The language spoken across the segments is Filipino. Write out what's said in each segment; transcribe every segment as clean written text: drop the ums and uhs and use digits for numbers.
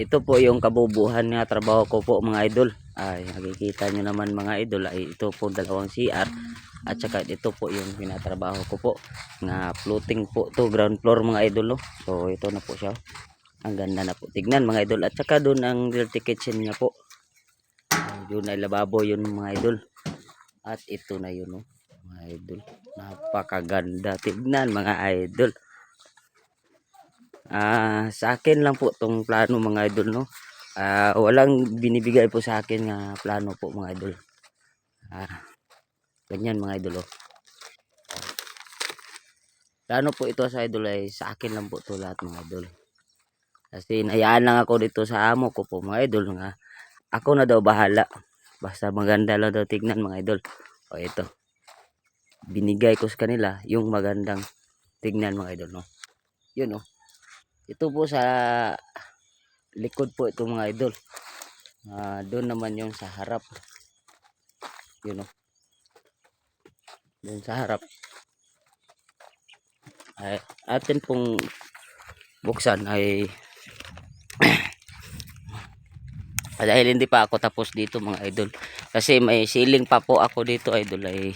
ito po yung kabubuhan nga trabaho ko po mga idol. Ay nakikita nyo naman mga idol, ay ito po dalawang CR at saka ito po yung pinatrabaho ko po nga floating po to, ground floor mga idol, no? So ito na po siya, ang ganda na po tignan mga idol. At saka doon ang dirty kitchen niya po, yun ay lababo yun mga idol. At ito na yun, no, mga idol, napakaganda tignan mga idol. Sa akin lang po tong plano mga idol, no. Walang binibigay po sa akin nga plano po mga idol. Ganyan mga idol, oh. Plano po ito sa idol ay sa akin lang po to lahat mga idol. Kasi inayaan lang ako dito sa amo ko po mga idol nga ako na daw bahala. Basta maganda lang daw tignan mga idol. O ito, binigay ko sa kanila yung magandang tignan mga idol, no. Yun, oh. Ito po sa likod po ito mga idol. Doon naman yung sa harap. Yun, oh. Doon sa harap ay atin pong buksan ay dahil hindi pa ako tapos dito mga idol. Kasi may ceiling pa po ako dito idol, ay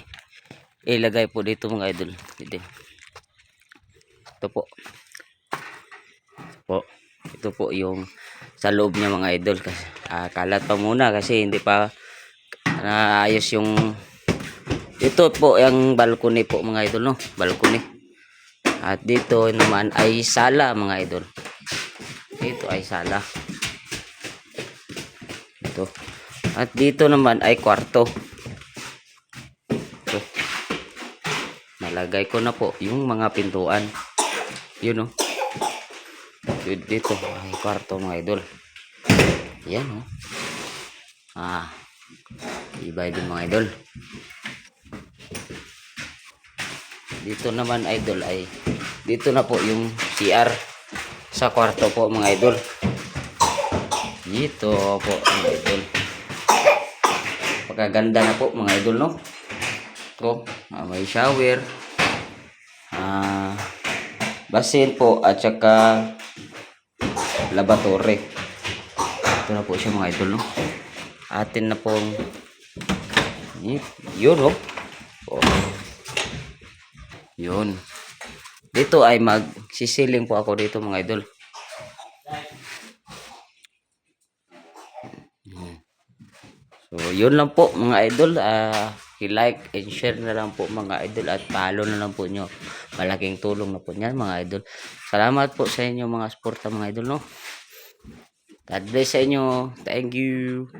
ilagay po dito mga idol. Ito po. Ito po yung sa loob niya mga idol. Kalat pa muna kasi hindi pa naayos yung ito po yung balcony po mga idol, no, balcony. At dito naman ay sala mga idol. Dito ay sala ito. At dito naman ay kwarto. Ito, nalagay ko na po yung mga pintuan. Yun, no. Dito ay kwarto mga idol. Yan, no. Ibay din mga idol. Dito naman idol ay dito na po yung CR sa kwarto po mga idol. Dito po mga idol, pagkaganda na po mga idol, no. So, may shower, basin po at saka laboratory. Ito na po siya mga idol, no. Atin na pong yun, no. Yun. Dito ay magsisiling po ako dito mga idol. So yun lang po mga idol. I-like and share na lang po mga idol at follow na lang po nyo. Malaking tulong na po niyan mga idol. Salamat po sa inyo mga suporta mga idol, no. God bless sa inyo. Thank you.